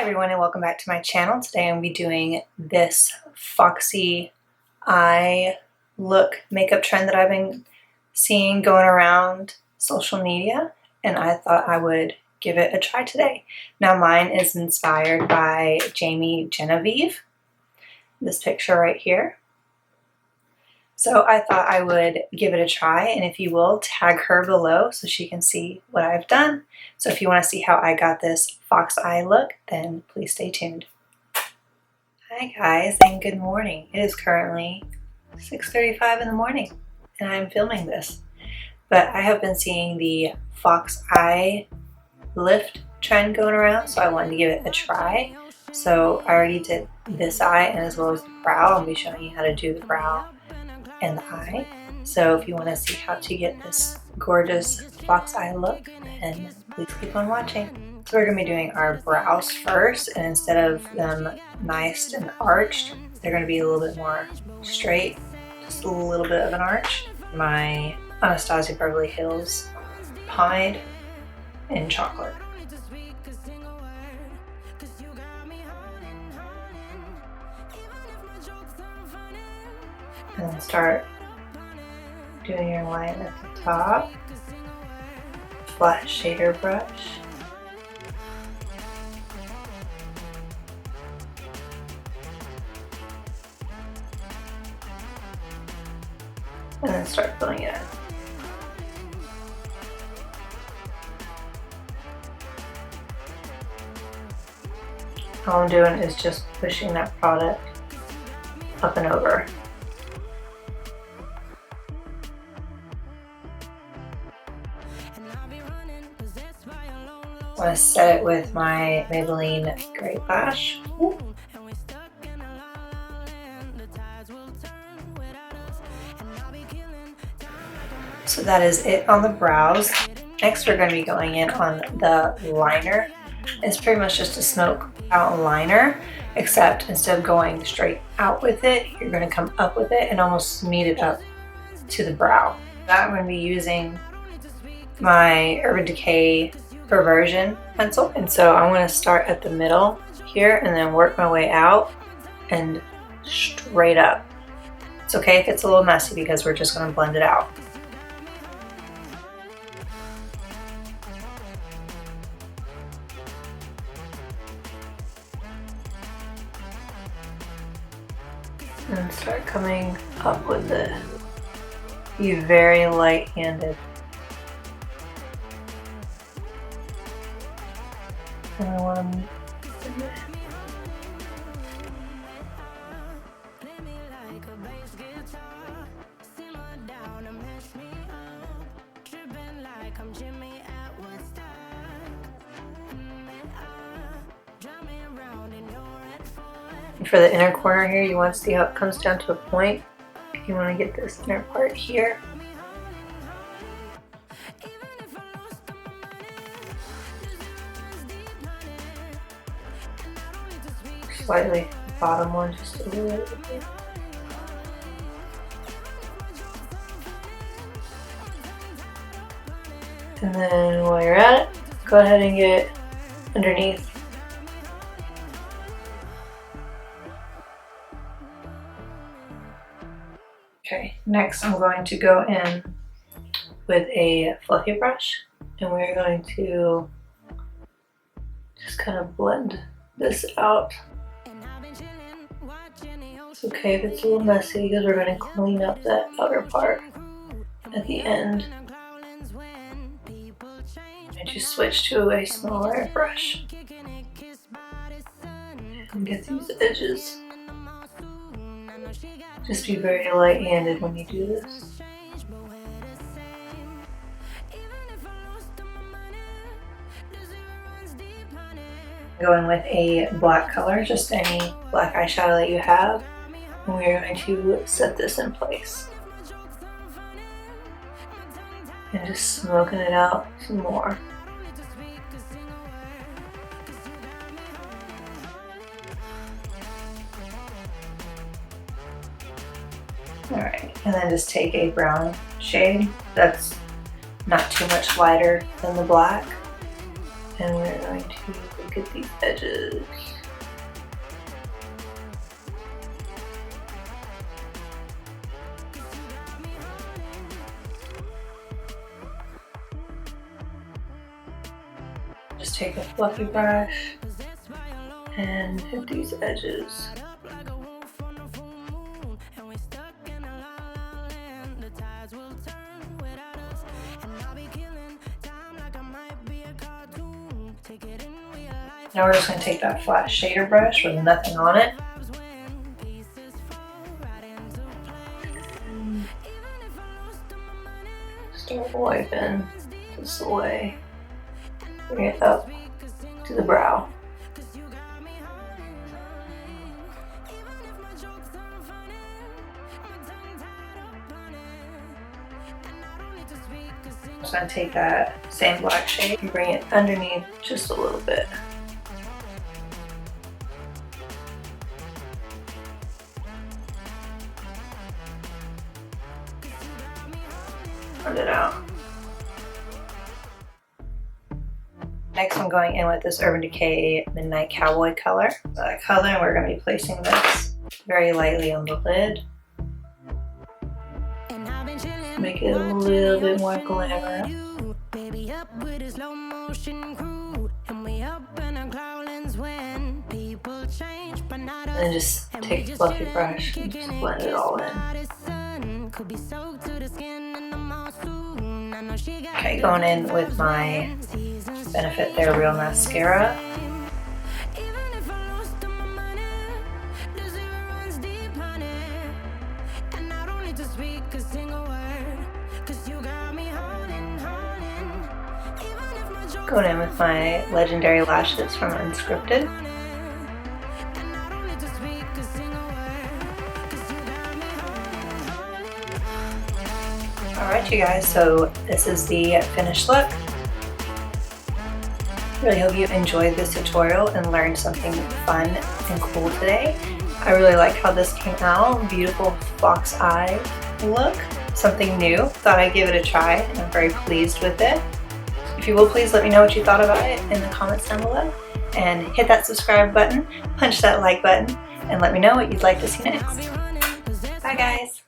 everyone, and welcome back to my channel. Today I'm going to be doing this foxy eye look makeup trend that I've been seeing going around social media, and I thought I would give it a try today. Now mine is inspired by Genevieve, this picture right here. So I thought I would give it a try, and if you will, tag her below so she can see what I've done. So if you want to see how I got this fox eye look, then please stay tuned. Hi guys, and good morning. It is currently 6:35 in the morning, and I'm filming this. But I have been seeing the fox eye lift trend going around, so I wanted to give it a try. So I already did this eye, and as well as the brow. I'll be showing you how to do the brow and the eye. So if you want to see how to get this gorgeous fox eye look, then please keep on watching. So we're going to be doing our brows first, and instead of them nice and arched, they're going to be a little bit more straight, just a little bit of an arch. My Anastasia Beverly Hills pomade in chocolate. And then start doing your line at the top. Flat shader brush. And then start filling it in. All I'm doing is just pushing that product up and over. I want to set it with my Maybelline Great Lash. Ooh. So that is it on the brows. Next we're going to be going in on the liner. It's pretty much just a smoke out liner, except instead of going straight out with it, you're going to come up with it and almost meet it up to the brow. That I'm going to be using my Urban Decay Perversion pencil, and so I'm going to start at the middle here and then work my way out and straight up. It's okay if it's a little messy because we're just going to blend it out. And start coming up with it. Be very light-handed. And I want to for the inner corner here, you want to see how it comes down to a point. You want to get this inner part here. Slightly the bottom one, just a little bit. And then while you're at it, go ahead and get underneath. Okay, next I'm going to go in with a fluffy brush, and we're going to just kind of blend this out. It's okay if it's a little messy because we're going to clean up that outer part at the end. And just switch to a smaller brush and get these edges. Just be very light-handed when you do this. Going with a black color, just any black eyeshadow that you have, and we're going to set this in place. And just smoking it out some more. Alright, and then just take a brown shade that's not too much lighter than the black, and we're going to Look at these edges. Just take a fluffy brush and hit these edges. Now we're just going to take that flat shader brush with nothing on it. Start wiping this away. Bring it up to the brow. I'm just going to take that same black shade and bring it underneath just a little bit. Blend it out. Next I'm going in with this Urban Decay Midnight Cowboy color. That color, and we're going to be placing this very lightly on the lid. Make it a little bit more glamour. And just take a fluffy brush and just blend it all in. Okay, going in with my Benefit They're Real Mascara. Going in with my Legendary lashes from Unscripted. Alright you guys, so this is the finished look. Really hope you enjoyed this tutorial and learned something fun and cool today. I really like how this came out. Beautiful fox eye look. Something new. Thought I'd give it a try and I'm very pleased with it. If you will, please let me know what you thought about it in the comments down below. And hit that subscribe button, punch that like button, and let me know what you'd like to see next. Bye guys!